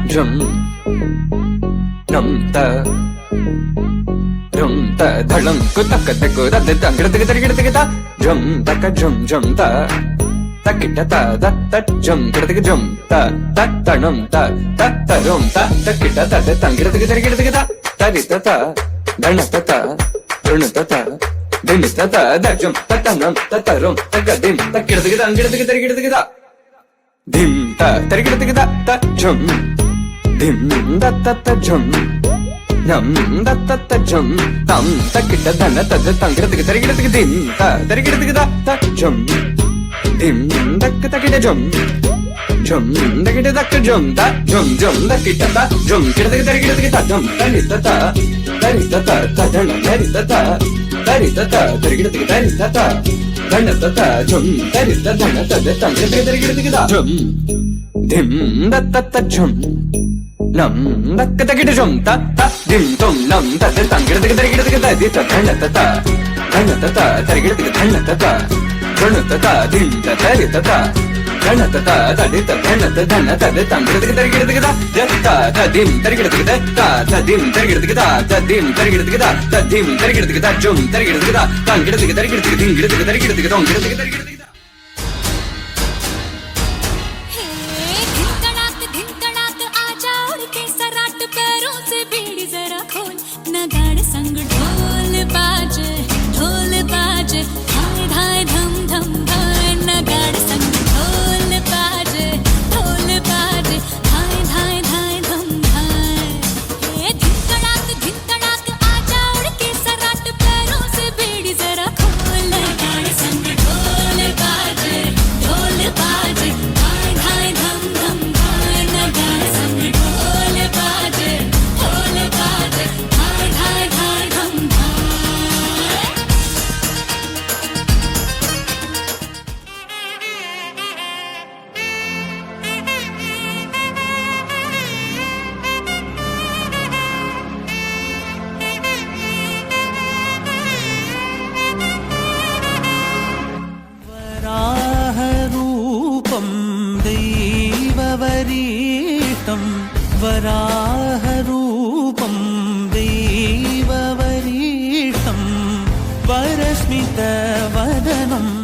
drum nam ta drum ta dhalam ko tak tak ko da da gida ta drum tak drum ta takita ta da ta drum gida drum ta ta nam ta rum ta takita ta da gida ta tari ta ta dana ta ta run ta ta din ta ta da drum ta nam ta rum ta dim ta gida ta dim ta tari gida ta drum dim da ta drum nam da ta drum tam takita dana ta da tari gida dim ta tari gida ta drum dim takita drum drum takita drum ta drum takita ta drum tari gida drum tari ta ta dana tari ta ta tari gida ta dana ta drum tari ta dana ta da tari gida drum dim da ta drum nam takita drum ta dim tom nam ta da tari gida di ta dana ta tari gida dana ta dana ta dim ta tari ta dana ta da di ta dana ta da tari gida ta dim tari gida ta dim tari gida ta dim tari gida ta dim tari gida drum tari gida tan gida tari gida din gida tari gida don gida वराहरूपं देववरीतं वरस्मितवदनम्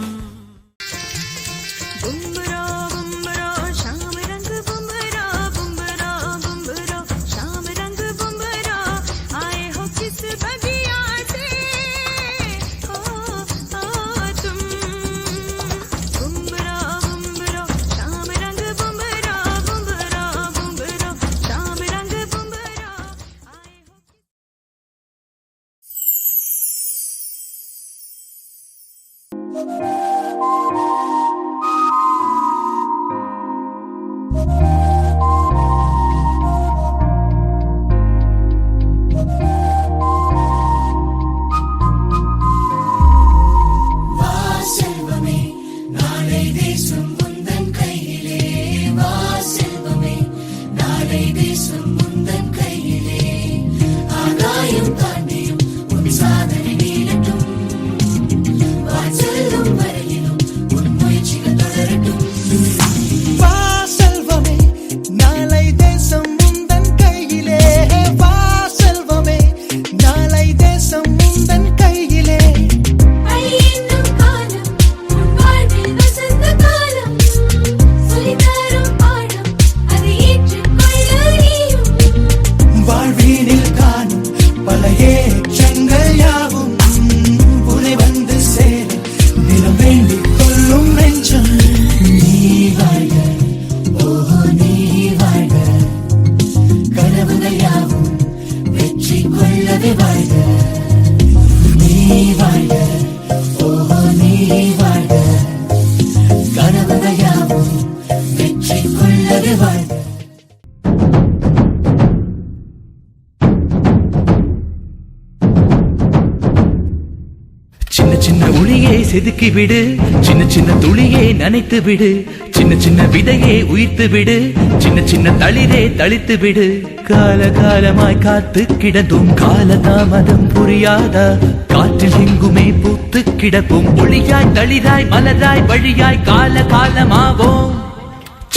செதுக்கி விடு சின்ன சின்ன துளியே நனைத்து விடு சின்ன சின்ன விதையே உயிர்த்து விடு சின்ன சின்ன தளிரே தளித்து விடு கால காலமாய் காத்து கிடந்தும் கால தாமதம் புரியாதா காற்றில் எங்குமே பூத்து கிடப்போம் ஒளியாய் தளிராய் மலராய் வழியாய் கால காலமாவோம்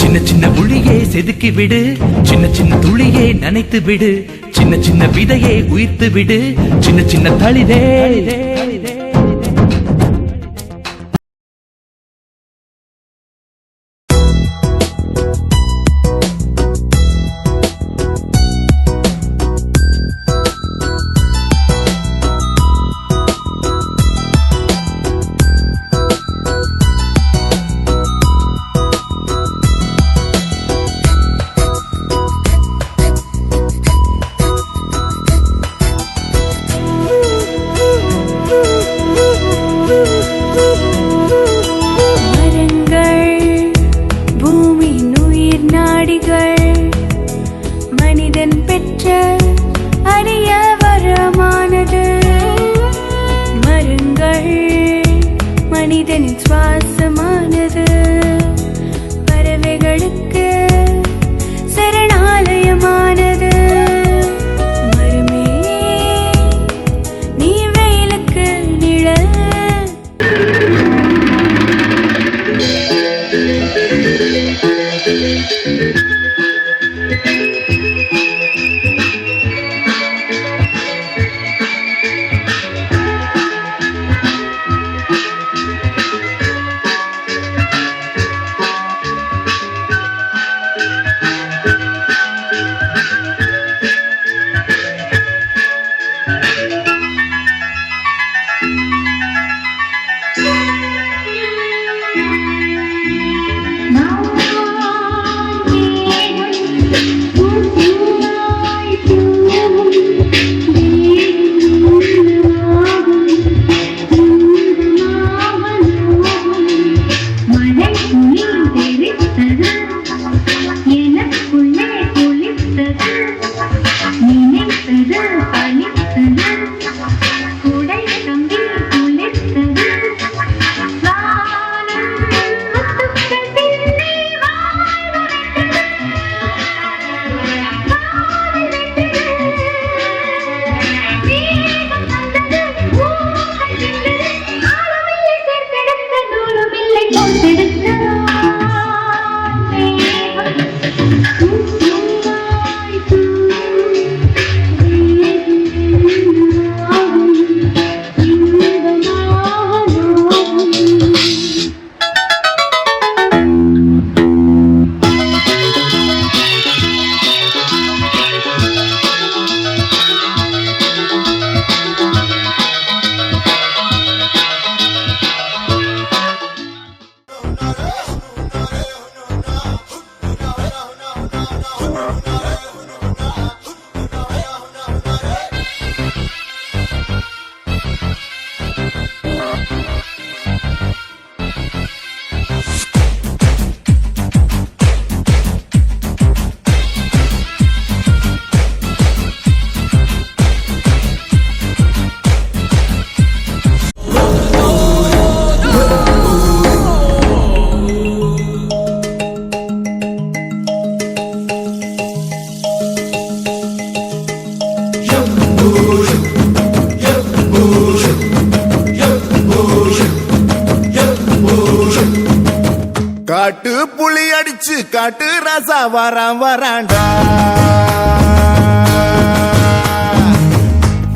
சின்ன சின்ன ஒளியே செதுக்கி விடு சின்ன சின்ன துளியே நனைத்து விடு சின்ன சின்ன விதையே உயிர்த்து விடு சின்ன சின்ன தளிரே மனிதனின் சுவாசமானது பறவைகளுக்கு சரணாலயமானது மரமே நீ வெயிலுக்கு நிழல் காட்டு புளி அடிச்சு காட்டு ரசா வராண்டா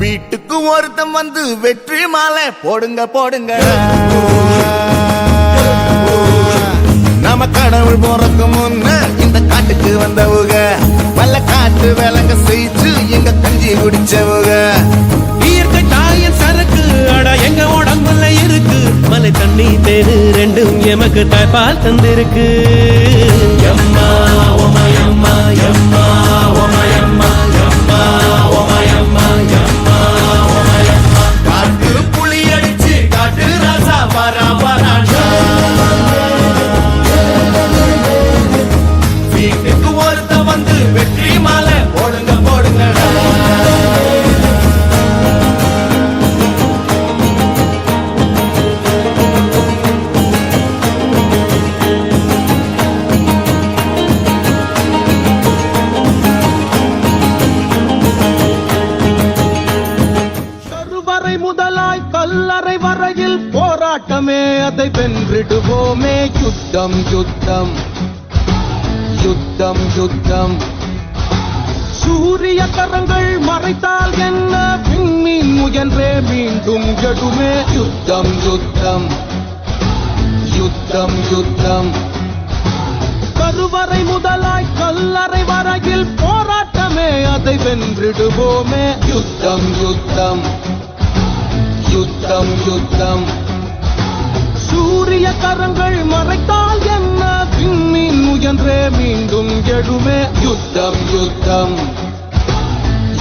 வீட்டுக்கு ஒருத்தம் வந்து வெற்றி மாலை போடுங்க நம்ம கடவுள் போறதுக்கு முன்ன இந்த காட்டுக்கு வந்தவுக வல்ல காட்டு வேலைங்க செய்து எங்க கஞ்சி குடிச்சவுக இயற்கை தாயின் சரக்கு அட எங்க உடம்புல இருக்கு மலை தண்ணி தேரு ரெண்டும் எமக்கு தாய்பால் தந்திருக்கு எம்மா ஓமயம்மா எம்மா ஓமயம்மா எம்மா ஓமயம்மா எம்மா ஓமயம்மா காட்டு புளி அடிச்சு காட்டு ராசா வராண்டா வீட்டுக்கு ஒருத்த வந்து வெற்றி மாலை போடுங்கடா முதலாய் கல்லறை வரையில் போராட்டமே அதை வென்றிடுவோமே யுத்தம் யுத்தம் யுத்தம் யுத்தம் சூரிய கரங்கள் மறைத்தால் என்ன விண்மீன் முயன்றே மீண்டும் எழுமே யுத்தம் யுத்தம் யுத்தம் யுத்தம் கருவறை முதலாய் கல்லறை வரையில் போராட்டமே அதை வென்றிடுவோமே யுத்தம் யுத்தம் யுத்தம் யுத்தம் சூரிய கரங்கள் மறைத்தால் என்ன விண்மீன் முயன்றே மீண்டும் எழுமே யுத்தம் யுத்தம்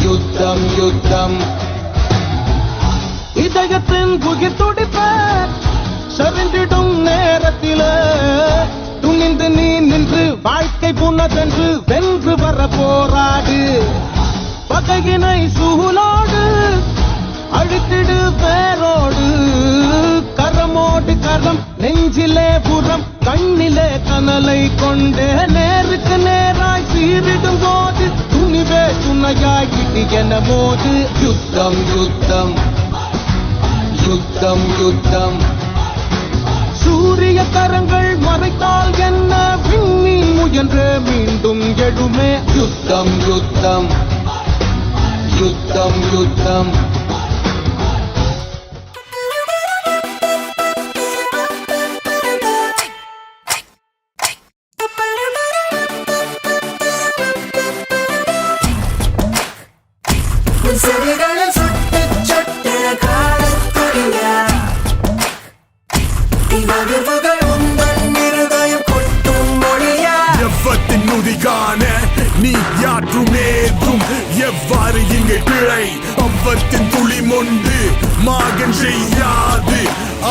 யுத்தம் யுத்தம் இதயத்தின் புகிர் துடிப்ப சரிந்திடும் நேரத்திலே துணிந்து நீ நின்று வாழ்க்கை புனதென்று வென்று வர போராடு பகையினை சூழோடு அழித்திடு வேரோடு கரமோடு கரம் நெஞ்சிலே புறம் கண்ணிலே கனலை கொண்டே நேருக்கு நேராய் சீரிடும் போது துணிவே துணையாய் கிட்டி என போது யுத்தம் யுத்தம் யுத்தம் யுத்தம் சூரிய கரங்கள் மறைத்தால் என்ன விண்மீன் முயன்றே மீண்டும் எழுமே யுத்தம் யுத்தம் யுத்தம் யுத்தம் எவ்வத்தின் நுதிகான நீ யாற்றும் ஏதும் எவ்வாறு இங்கே பிழை அவ்வத்தின் துளி மொண்டு மாகன் செய்யாது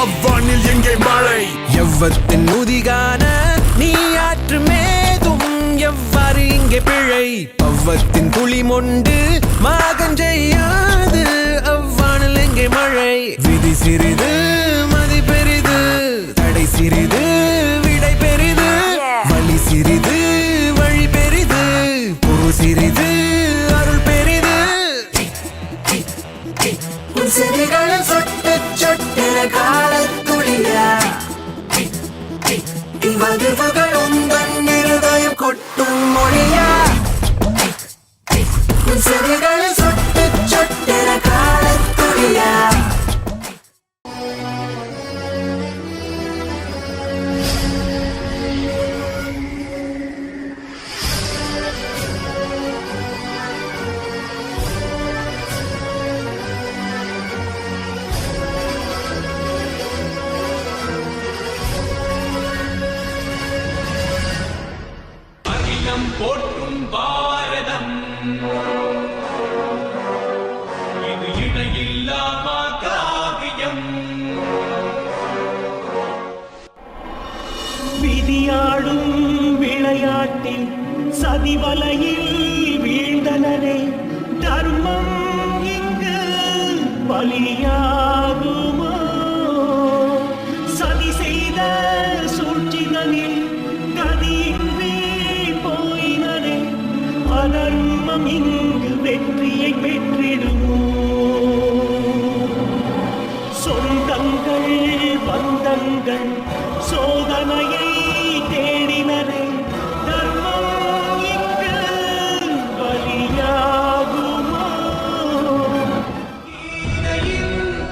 அவ்வானில் எங்கே மழை எவ்வத்தின் நுதிகான நீ ஆற்றுமேதும் எவ்வாறு இங்கே பிழை அவ்வத்தின் துளி மொண்டு மாகன் செய்யாது அவ்வானில் எங்கே மழை விதி சிறிது மதி பெரிது தடை சிறிது விடை பெரிது வழி சிறிது வழி பெரிது பொருள் சிறிது அருள் பெரிது செடிகளில் சொட்டு சொட்டென காலத்துளியா இவ்வதிர்வுகள் உந்தன் இருதயம் கொட்டும் மொழியா செடிகளில் சொட்டு சொட்டென காலத்துளியா போற்றும் பாரதம் இது இணையில்லாம காவியம் விதியாடும் விளையாட்டில் சதிவலையில் வீழ்ந்தனரே தர்மம் இங்கு பலியாகுமோ சதி செய்த சூழ்ச்சிகளில் கதியின்றி போயினரே அதர்மம் இங்கு வெற்றியை பெற்றிடுமோ சொந்தங்கள் பந்தங்கள் சோதனையை தேடினரே தர்மம் இங்கு பலியாகுமோ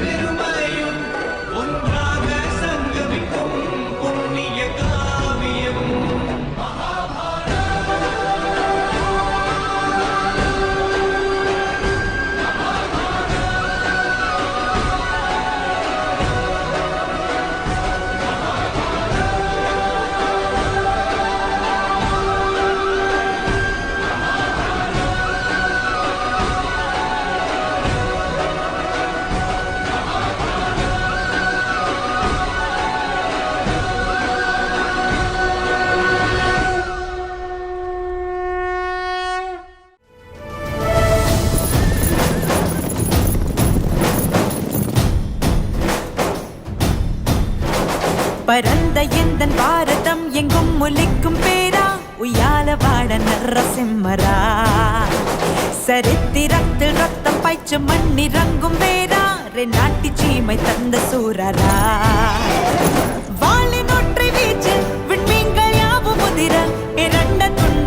பெருமையும் ஒன்றாக சங்கமிக்கும் புண்ணிய காவியம் பரந்த எந்தன் பாரதம் எங்கும் ஒலிக்கும் பேரா உய்யால வாட நரசிம்மரா சரித்திரத்தில் ரத்தம் பாய்ச்ச மண்ணிறங்கும் வேரா ரெண்டாட்டி சீமை தந்த சூரரா வாளின் ஒற்றை வீச்சு விண்மீன்கள் யாவும் முதிர இரண்ட துண்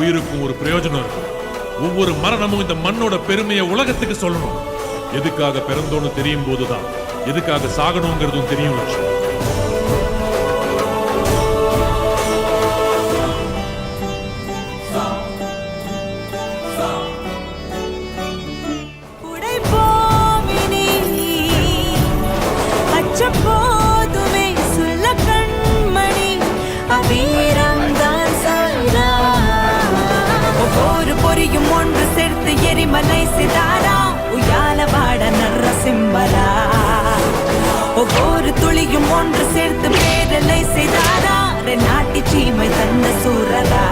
உயிருக்கும் ஒரு பிரயோஜனம் இருக்கு. ஒவ்வொரு மரணமும் இந்த மண்ணோட பெருமையை உலகத்துக்கு சொல்லணும். எதுக்காக பிறந்தோன்னு தெரியும் போதுதான் எதுக்காக சாகணுங்கிறதும் தெரியும். லட்சுமி, போதுமே சொல்ல கண்மணி அவீரம்தான் சாய்ரா. ஒவ்வொரு பொறியும் ஒன்று சேர்த்து எரிமலை சிதாரா. உயால வாட நர்ற சிம்பரா. ஒவ்வொரு துளியும் ஒன்று சேர்த்து பேரலை செய்தாரா. நாட்டி சீமை தந்த சூரரா.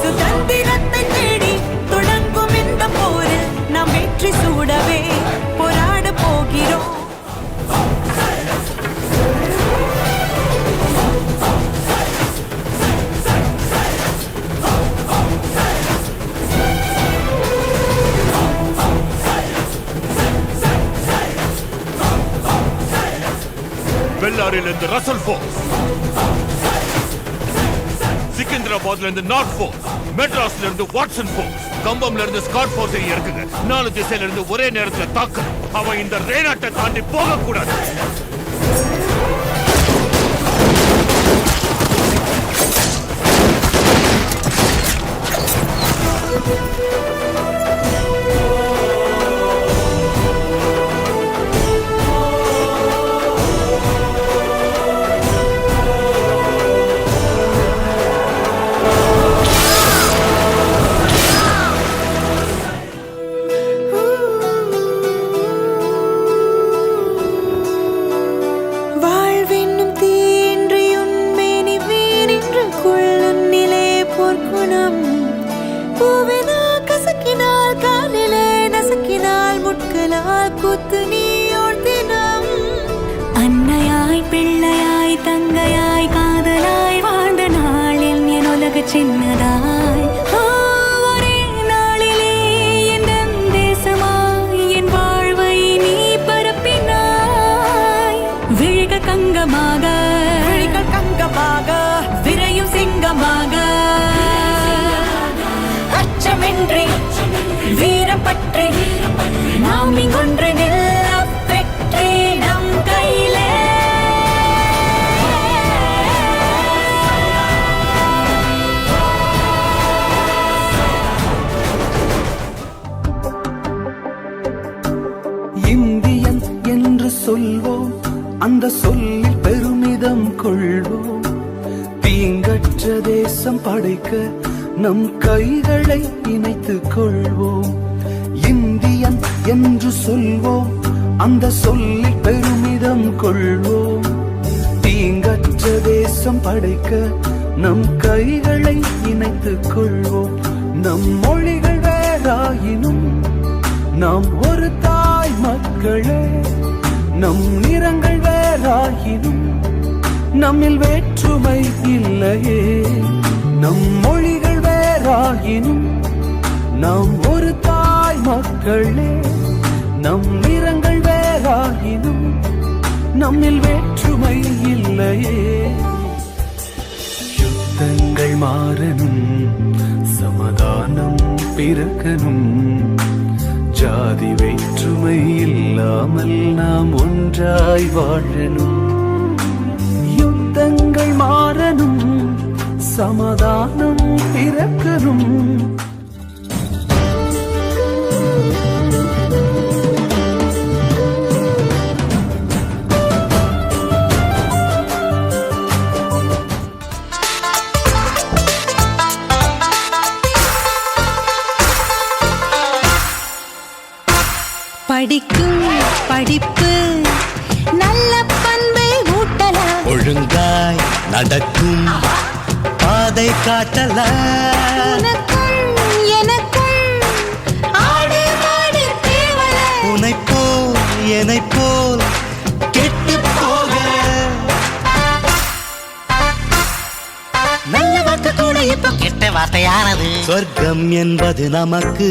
சுதந்திரத்தை தேடி தொடங்கும் இந்த போரில் நாம் வெற்றி சூடவே போராட போகிறோம். பெல்லாரிலிருந்து ரசல் ஃபோர்ஸ், சிக்கந்தராபாத்ல இருந்து நார்த் ஃபோர்ஸ், மெட்ராஸ்ல இருந்து வாட்சன் ஃபோர்ஸ், கம்பம்ல இருந்து ஸ்காட் ஃபோர்ஸ் இருக்குங்க. 4 திசையில இருந்து ஒரே நேரத்துல தாக்க. அவன் இந்த ரேனாட்டை தாண்டி போக கூடாது. அன்னையாய் பிள்ளையாய் தங்கையாய் காதலாய் வாழ்ந்த நாளில் என் உலக சின்னதாய் ஒரே நாளிலே என் தேசமாய் என் வாழ்வை நீ பரப்பினாய். விழிகள் கங்கமாக விரையும் சிங்கமாக அச்சமின்றி வீரம் பற்றி நாம் இங்கொன்று நில்ல பெற்றே நம் கையிலே. இந்தியன் என்று சொல்வோம், அந்த சொல்லில் பெருமிதம் கொள்வோம். தீங்கற்ற தேசம் படைக்க நம் கைகளை இணைத்துக் கொள்வோம். இந்தியன் என்று சொல்வோம், அந்த சொல்லில் பெருமிதம் கொள்வோம். தீங்கற்ற தேசம் படைக்க நம் கைகளை இணைத்துக் கொள்வோம். நம் மொழிகள் வேறாயினும் நாம் ஒரு தாய் மக்களே. நம் நிறங்கள் வேறாயினும் நம்மில் வேற்றுமை இல்லையே. நம் மொழிகள் வேறாயினும் நாம் ஒரு தாய் மக்களே. நம் நிறங்கள் வேறாயினும் நம்மில் வேற்றுமை இல்லையே. யுத்தங்கள் மாறணும், சமாதானம் பிறக்கணும். ஜாதி வேற்றுமை இல்லாமல் நாம் ஒன்றாய் வாழணும். யுத்தங்கள் மாறணும், சமாதானம் பிறக்கணும். படிக்கும் படிப்பு நல்ல பண்பை ஊட்டலாம். ஒழுங்காய் நடக்கும் பாதை காட்டலாம். உனக்குள் எனக்குள் ஆடு மாடு தேவல. உனைப் போல் என்னைப் போல் கெட்டு போக நல்ல வார்த்தை கூட இப்ப கெட்ட வார்த்தையானது. சொர்க்கம் என்பது நமக்கு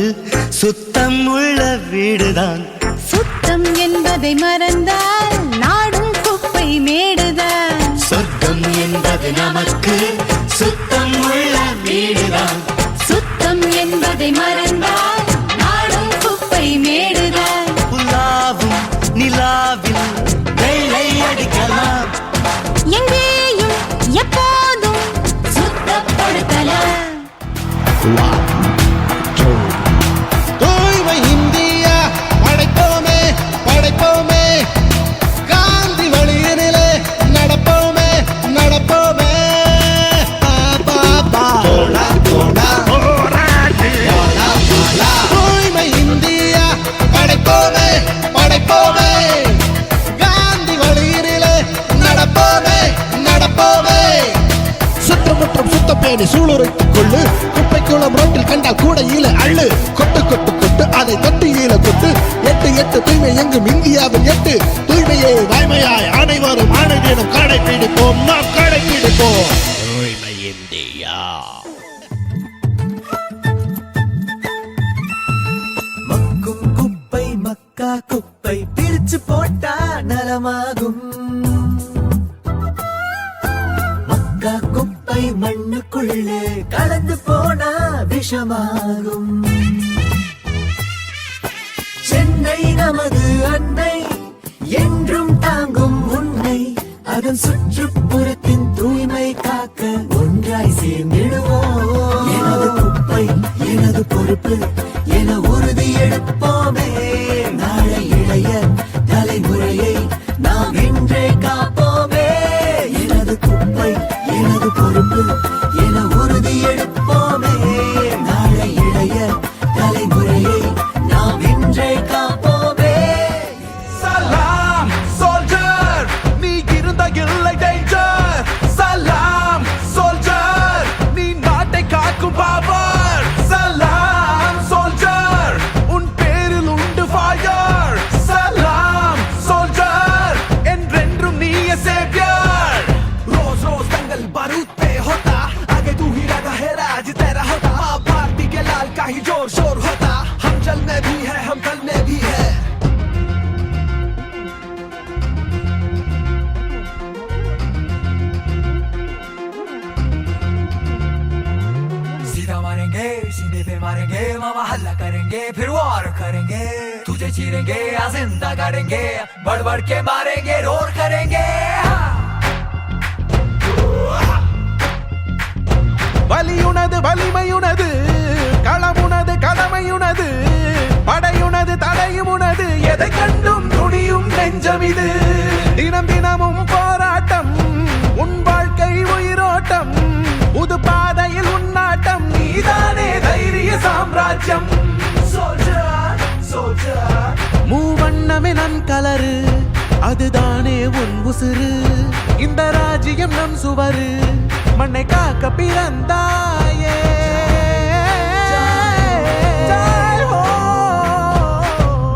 சுத்தம் உள்ள வீடுதான். சுத்தம் என்பதை மறந்தால் நாடும் குப்பை மேடுதான். சொர்க்கம் என்பது நமக்கு சுத்தம் உள்ள வீடுதான் சுத்தம் என்பதை மறந்தால் நாடும் குப்பை மேடுதான் புல்லாவும் நிலாவில் வெள்ளை அடிக்கலாம் எங்கேயும் எப்போதும் சுத்தப்படுத்தலாம் தூய்மை இந்தியா படைப்போமே படைப்போமே காந்தி வழியினிலே நடப்போமே நடப்போமே தூய்மை இந்தியா படைப்போமே படைப்போமே காந்தி வழியினிலே நடப்போமே நடப்போமே சுற்றமுற்றம் சுத்தப்பேணி சூளுரைத்துக் கொள்ளு குப்பை குளம் ரோட்டில் கண்டால் கூடையில அள்ளு கொட்டு கொட்டு கொட்டு அதை தொட்டியில கொட்டு எட்டு எட்டு தூய்மை எங்கும் இந்தியாவில் எட்டு தூய்மையே வாய்மையாய் அனைவரும் ஆணையிடம் கடைபிடிப்போம் நாம் கடைபிடிப்போம் தூய்மை இந்தியா மக்கும் குப்பை மக்கா குப்பை பிரிச்சு போட்டா நலமாகும் மக்கா குப்பை மண்ணுக்குள்ளே கலந்து போனா விஷமாகும் சென்னை நமது அன்னை என்றும் தாங்கும் உன்னை அதன் சுற்றுப்புறத்தின் தூய்மை காக்க ஒன்றாய் சேர்ந்திடுவோம் எனது குப்பை எனது பொறுப்பு என உறுதி எடுப்போமே நாளை இளைய தலைமுறையை நாம் இன்றே காப்போமே எனது குப்பை எனது பொறுப்பு என உறுதி எடுப்போமே நாளை இளைய தலைமுறையை நாம் இன்றே காப்போமே சலாம் சோல்ஜர் நீ இருந்த இல்லை டேஞ்சர் சலாம் சோல்ஜர் நீ நாட்டை காக்கும் பாவர் சலாம் சோல்ஜர் உன் பேரில் உண்டு ஃபயர் சலாம் சோல்ஜர் என்றென்றும் நீயே சேவியர் ரோஸ் ரோஸ் दंगल बारूद पे होता आगे तू ही लगा है राज तेरा होता माँ भारती के लाल का ही जोर शोर होता हम जलने भी है हम गलने भी है सीधा मारेंगे सीधे पे मारेंगे मामा हल्ला करेंगे फिर वार करेंगे तुझे चीरेंगे या जिंदा करेंगे बढ़ बढ़ के मारेंगे रोर करेंगे வலியுனது வலிமையுனது களமுனது கடமையுனது படையுனது தடையுமுனது எதை கண்டும் துணியும் நெஞ்சம் இது தினம் தினமும் போராட்டம் உன் வாழ்க்கை உயிரோட்டம் புது பாதையில் உன்னாட்டம் நீதானே தைரிய சாம்ராஜ்யம் மூவண்ணமே நம் கலரு அதுதானே உன் உசுறு இந்த ராஜ்யம் நம் சுவரு மண்ணை காக்க பிறந்தாயே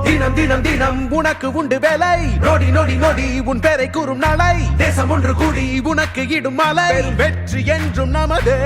தினம் தினம் தினம் உனக்கு உண்டு வேலை நொடி நொடி நொடி உன் பேரை கூறும் நாளை தேசம் ஒன்று கூடி உனக்கு இடும் மாலை வெற்றி என்றும் நமதே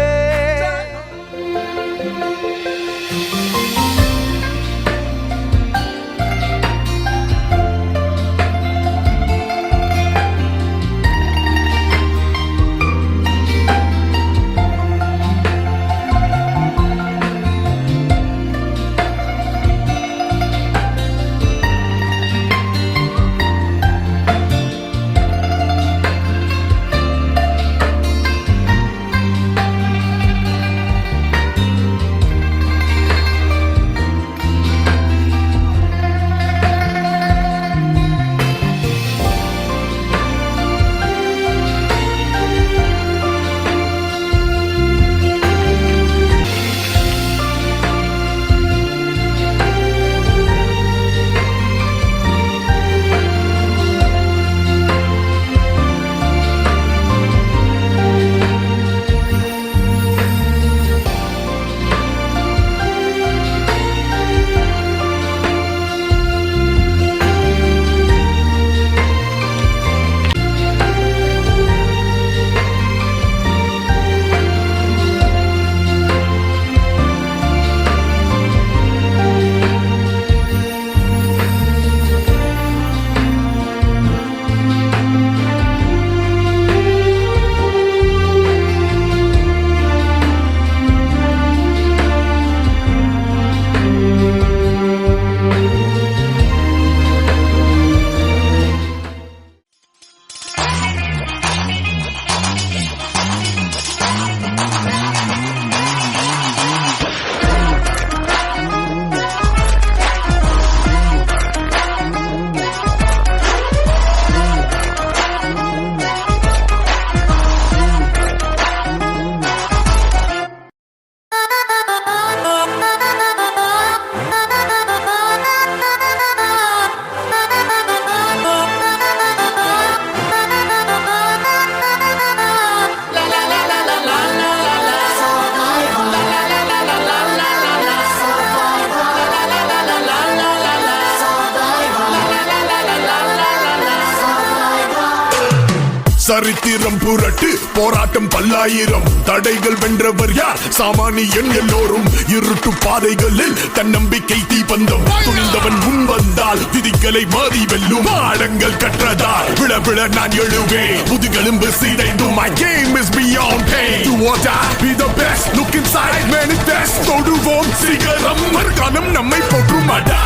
சரித்திரம் புரட்டு போராட்டம் பல்லாயிரம் தடைகள் வென்றவர் யார் சாமானியன் எல்லோரும் இருட்டு பாதைகளில் தன்னம்பிக்கை தீபந்தம் துணிந்தவன் முன் வந்தால் விதிகளை மாறி வெல்லும் பாடங்கள் கற்றதால் விழ விழ நான் எழுவேன் முதுகெலும்பு சிதைந்தும் my game is beyond pain do or die be the best look inside manifest தொடுவோம் சிகரம் மறுகாலம் நம்மை போற்றுமடா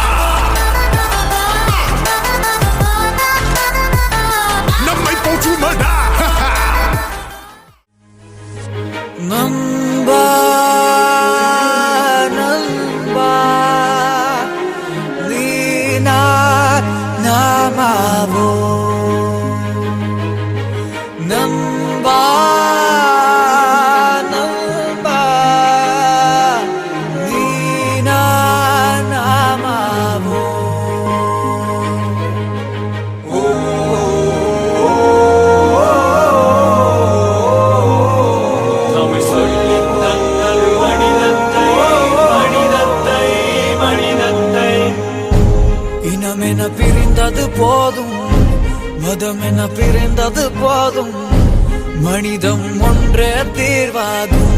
நம்மை போற்றுமடா நண்பா நண்பா நீ நாமாவோ நண்பா நண்பா நீ நாமாவோ இனமென பிரிந்தது போதும் மதமென பிரிந்தது போதும் மனிதம் ஒன்றே தீர்வாகும்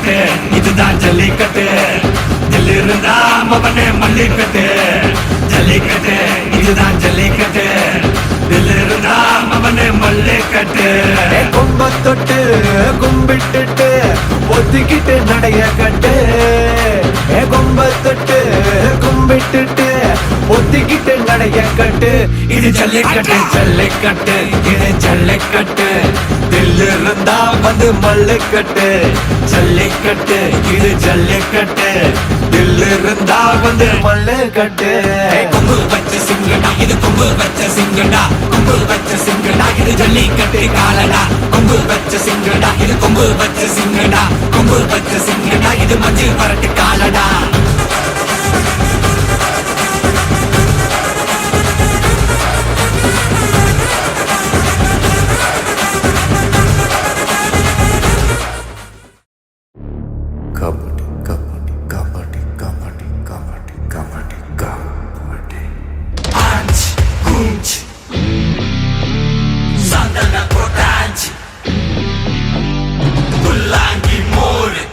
ஜல்லிக்கட்டு இதுதான் ஜல்லிக்கட்டு தில் இருந்தா மவனே மல்லிக்கட்டு ஜல்லிக்கட்டு இதுதான் ஜல்லிக்கட்டு தில் இருந்தா மவனே மல்லிக்கட்டு கொம்ப தொட்டு கும்பிட்டுட்டு ஒத்திக்கிட்டு நடைய கட்டு கொம்ப தொட்டு கும்பிட்டுட்டு ஒத்திக்கிட்டு நடைய கட்டு இது ஜல்லிக்கட்டு ஜல்லிக்கட்டு இது ஜல்லிக்கட்டு தில் இருந்தா வந்து மல்லிக்கட்டு ஜல்லிக்கட்டு இது ஜல்லிக்கட்டு தில் இருந்தா வந்து மல்லுக்கட்டு கொம்பு வச்ச சிங்கடா இது கொம்பு வச்ச சிங்கடா கொம்பு வச்ச சிங்கடா இது ஜல்லிக்கட்டு காலடா கொம்பு வச்ச சிங்கடா இது கொம்பு வச்ச சிங்கடா கொம்பு வச்ச சிங்கடா இது மஞ்சள் பரட்டு காலடா kabaddi kabaddi kabaddi kabaddi kabaddi kabaddi kabaddi Anci, Kunci, Sandana Kotanci, Bulangi Mole,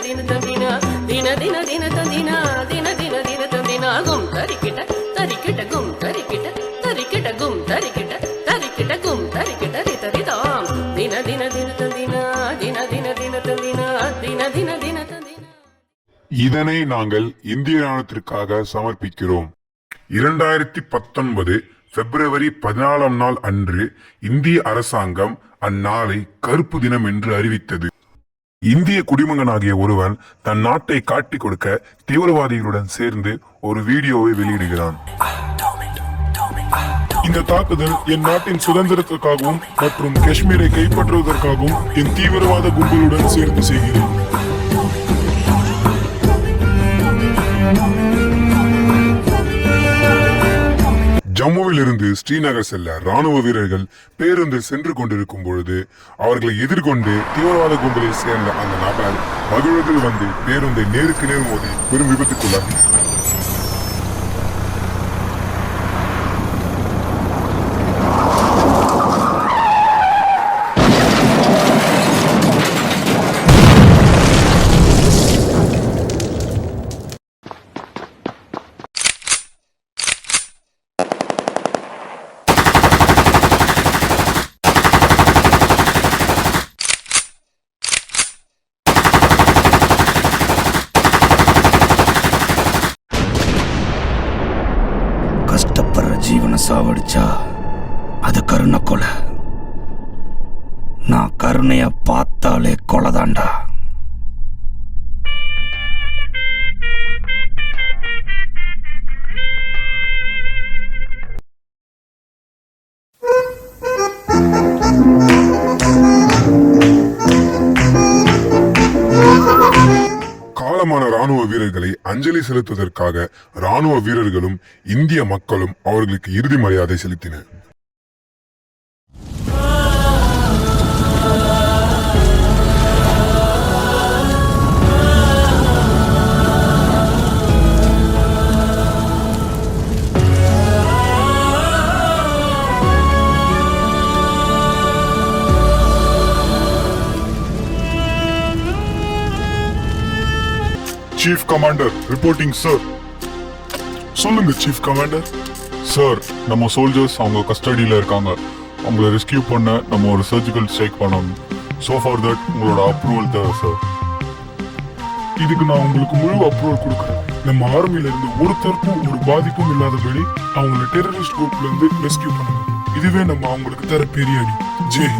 தின தந்தினா தின தின தின தந்தினா தின தின தின தந்தினா கும் தரிக்கிட்ட தரிக்கிட்ட கும் தரிக்கிட்ட தரிக்கிட்ட கும் தரிக்கிட்ட தரிக்கிட்ட கும் தரிக்கிட்ட ரிதரிதாம் தின தின தின தந்தினா தின தின தின தந்தினா தின தின தின தந்தினா. இதனை நாங்கள் இந்திய ராணுவத்திற்காக சமர்ப்பிக்கிறோம். 2019 பிப்ரவரி 14ஆம் நாள் அன்று இந்திய அரசாங்கம் அந்நாளை கருப்பு தினம் என்று அறிவித்தது. இந்திய குடிமகனாகிய ஒருவன் தன் நாட்டை காட்டிக் கொடுக்க தீவிரவாதிகளுடன் சேர்ந்து ஒரு வீடியோவை வெளியிடுகிறான். இந்த தாக்குதல் என் நாட்டின் சுதந்திரத்திற்காகவும் மற்றும் காஷ்மீரை கைப்பற்றுவதற்காகவும் என் தீவிரவாத கும்பலுடன் சேர்ந்து செய்கிறேன். ஜம்முவில் இருந்து ஸ்ரீநகர் செல்ல ராணுவ வீரர்கள் பேருந்தில் சென்று கொண்டிருக்கும் பொழுது அவர்களை எதிர்கொண்டு தீவிரவாத கும்பலை சேர்ந்த அந்த நபர் மகிழ்வுகள் வந்து பேருந்தை நேருக்கு நேர் மோதி பெரும் விபத்துக்குள்ளார். கஷ்டப்படுற ஜீவனை சாவடிச்சா அது கருணை கொலை. நான் கருணைய பார்த்தாலே கொலைதாண்டா. காலமான ராணுவ வீரர்களை அஞ்சலி செலுத்துவதற்காக ராணுவ வீரர்களும் இந்திய மக்களும் அவர்களுக்கு இறுதி மரியாதை செலுத்தினர். Chief commander reporting sir. சொல்லுங்க சீஃப் கமாண்டர். சார், நம்ம சோல்ஜர்ஸ் அவங்க கஸ்டடியில இருக்காங்க. அவங்கள ரெஸ்கியூ பண்ண நம்ம ஒரு சர்ஜிக்கல் ஸ்ட்ரைக் பண்ணணும். சோ ஃபார் தட் உங்களோட அப்ரூவல் தேவை சார். இதுக்கு நான் உங்களுக்கு முழு அப்ரூவல் கொடுக்குறேன். நம்ம ஆர்மியில இருந்து ஒருத்தருக்கும் ஒரு பாதிப்பும் இல்லாதபடி அவங்கள டெரரிஸ்ட் குரூப்ல இருந்து ரெஸ்கியூ பண்ணுங்க. இதுவே நம்ம அவங்களுக்கு தர பெரிய அடி. ஜெய்.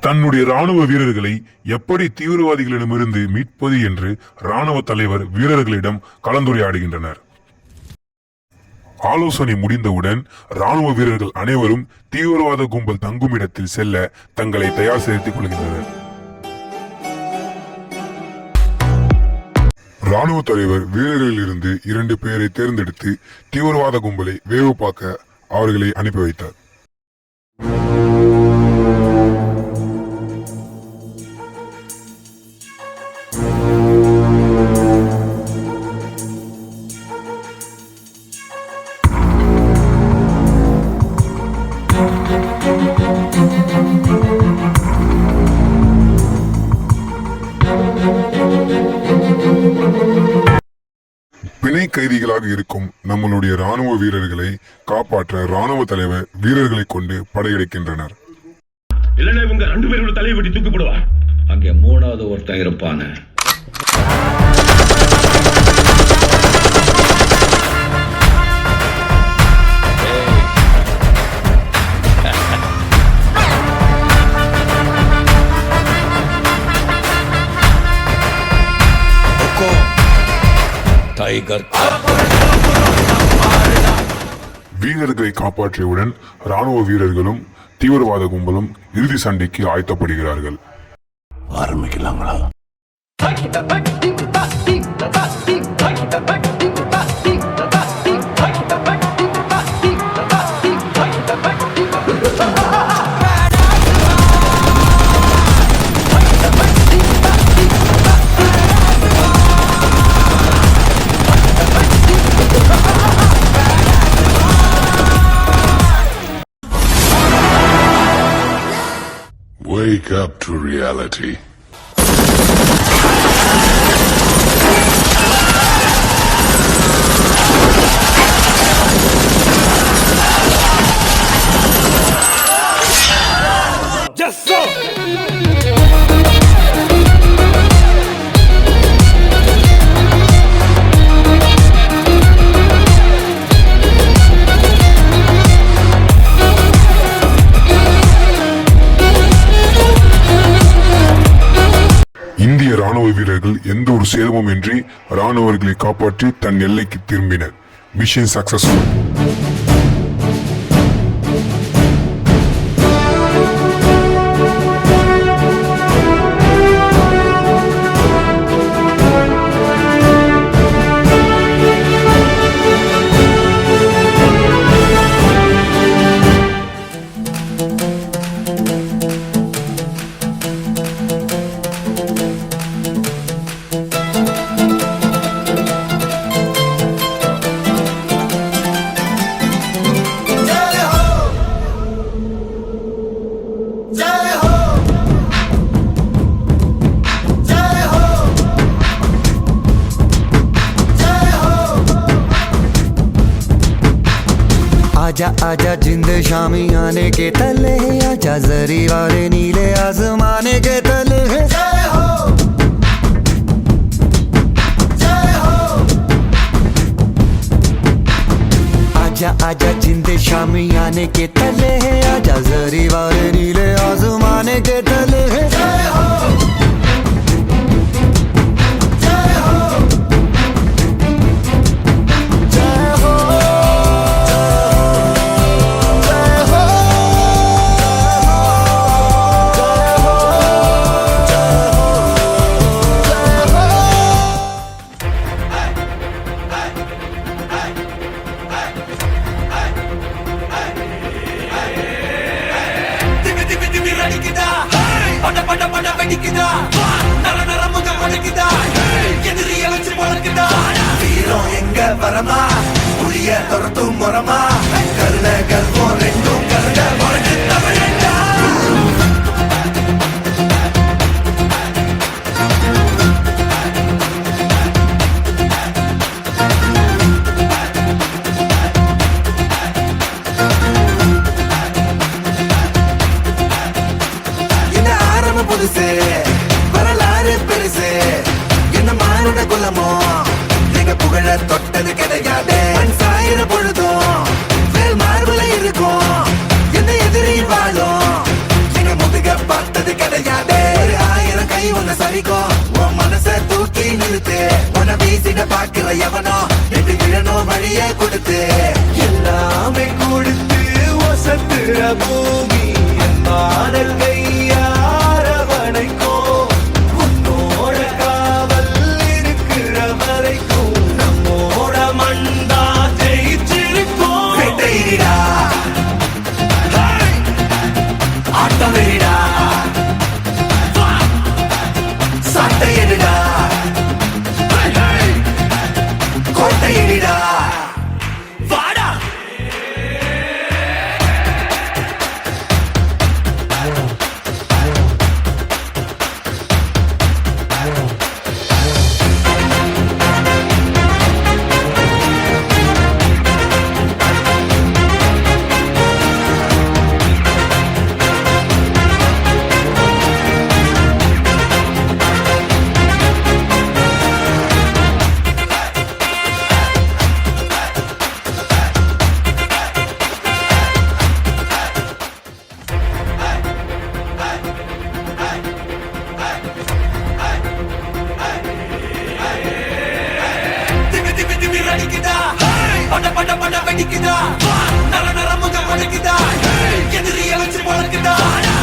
தன்னுடைய ராணுவ வீரர்களை எப்படி தீவிரவாதிகளிடமிருந்து மீட்பது என்று ராணுவ தலைவர் வீரர்களிடம் கலந்துரையாடுகின்றனர். ஆலோசனை முடிந்தவுடன் ராணுவ வீரர்கள் அனைவரும் தீவிரவாத கும்பல் தங்கும் இடத்தில் செல்ல தங்களை தயார் செய்துக் கொள்கின்றனர். ராணுவ தலைவர் வீரர்களில் இருந்து 2 பேரை தேர்ந்தெடுத்து தீவிரவாத கும்பலை வேவு பார்க்க அவர்களை அனுப்பி வைத்தார். பிணை கைதிகளாக இருக்கும் நம்மளுடைய ராணுவ வீரர்களை காப்பாற்ற ராணுவ தலைவர் வீரர்களை கொண்டு படையெடுக்கின்றனர். இல்லைன்னா இவங்க 2 பேரோட தலையை வெட்டி தூக்கி போடுவா. அங்கே 3வது ஒருத்தன் இருப்பான. டைகர். வீரர்களை காப்பாற்றியவுடன் ராணுவ வீரர்களும் தீவிரவாத கும்பலும் இறுதி சண்டைக்கு ஆயத்தப்படுகிறார்கள். ஆரம்பிக்கலாங்களா? Wake up to reality. வீரர்கள் எந்த ஒரு சேதமும் இன்றி ராணுவர்களை காப்பாற்றி தன் எல்லைக்கு திரும்பினர். Mission successful. आजा आजा जिंद शामी आने के तले, आजा जरी वाले नीले आसमाने के तले। जय हो जय हो। आजा आजा जिंद शामी आने के तले, आजा जरी वाले नीले आसमाने के तले। जय हो வீரம் எங்க வரமா புளிய துரத்தும் முறமா கருண கல்வம் ரெண்டும் கருண வாழ்க்கை தமிழண்டா. இந்த ஆரம்பம் புதுசு வரலாறு பெருசு என்ன மானுட குலமோ புகழ தொட்டது கிடையாது. சாயிர பொழுதும் வேல் மார்புல இருக்கும் எந்த எதிரி வாழும் எங்க முதுக பார்த்தது கிடையாது. 1000 கை ஒண்ணு சரிக்கும் உன் மனச தூக்கி நிறுத்து. உன வீசிட பாக்குற எவனோ எட்டு விழணும் வழிய கொடுத்து எல்லாமே கொடுத்து வசத்துற பூமி என் மாடல் கையாரவணைக்கும் உன்னோட காவல் இருக்கிற வரைக்கும்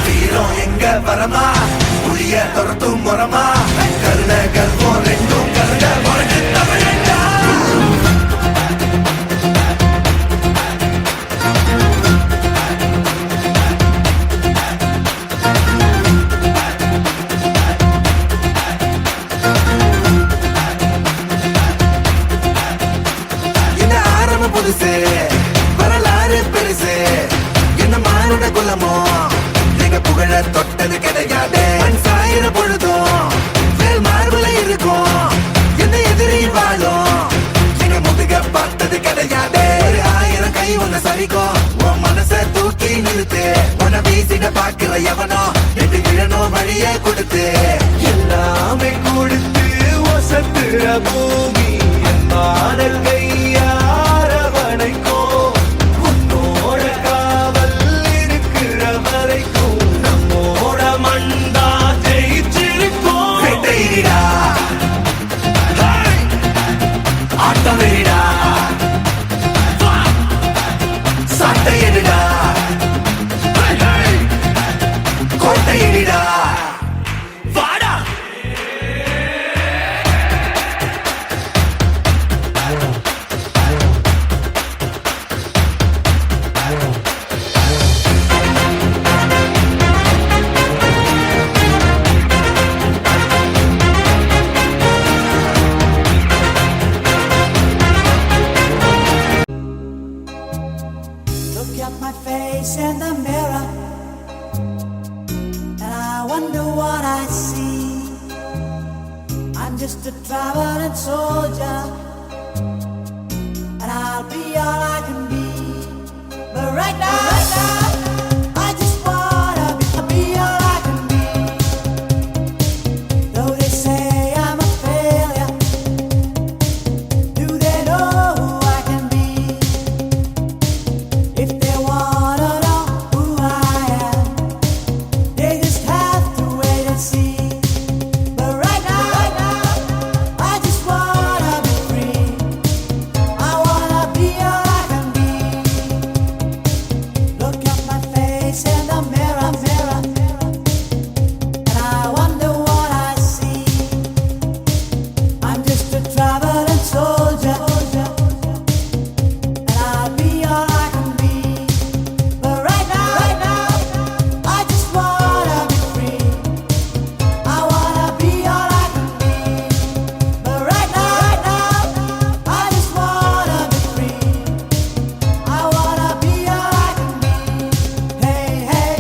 வீரம் எங்க வரமா புளிய துரத்தும் முறமா கருண கல்வம் ரெண்டும் கருண வாழ்க்கை தமிழண்டா. இந்த ஆரம்பம் புதுசு வரலாறு பெருசு என்ன மானுட குலமோ புகழ தொட்டது கிடையாது. சாயிர பொழுதும் வேல் மார்புல இருக்கும் எந்த எதிரி வாழும் எங்க முதுக பார்த்தது கிடையாது. 1000 கை ஒண்ணு சரிக்கும் உன் மனச தூக்கி நிறுத்து. உன வீசிட பாக்குற எவனோ எட்டு விழணும் வழிய கொடுத்து எல்லாமே கொடுத்து வசத்துற பூமி என் மாடல் கையாரவணைக்கும் உன்னோட காவல் இருக்கிற வரைக்கும் நம்மோட மண்டா ஜெயிச்சிருக்கும். I'm just a traveling soldier, and I'll be all I can be. But right now, I just wanna be all I can be. Though they say I'm a failure, do they know who I can be? If they wanna know who I am, they just have to wait and see. But right now, I just wanna be free. I wanna be all I can be. Look at my face in the mirror, and I wonder what I see. I'm just a traveling soldier, and I'll be all I can be. But right now, I just wanna be free. I wanna be all I can be. But right now, I just wanna be free. I wanna be all I can be. Hey, hey.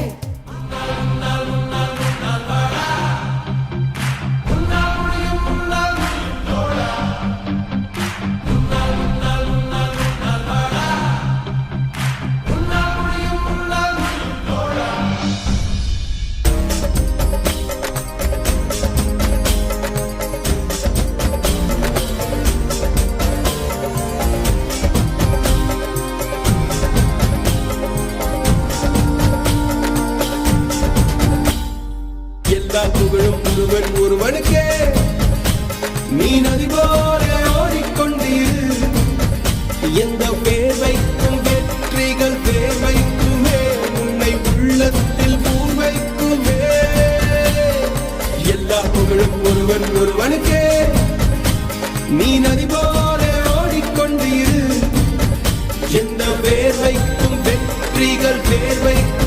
எல்லா புகழும் ஒருவன் ஒருவனுக்கே நீ நதி போல ஓடிக்கொண்டீரு எந்த பேர் வைக்கும் வெற்றிகள் பேர் வைக்குமே உன்னை உள்ளத்தில் பூர் வைக்குமே எல்லா புகழும் ஒருவன் ஒருவனுக்கே நீ நதி போல ஓடிக்கொண்டீரு எந்த பேர் வைக்கும் வெற்றிகள் பேர் வைக்கும்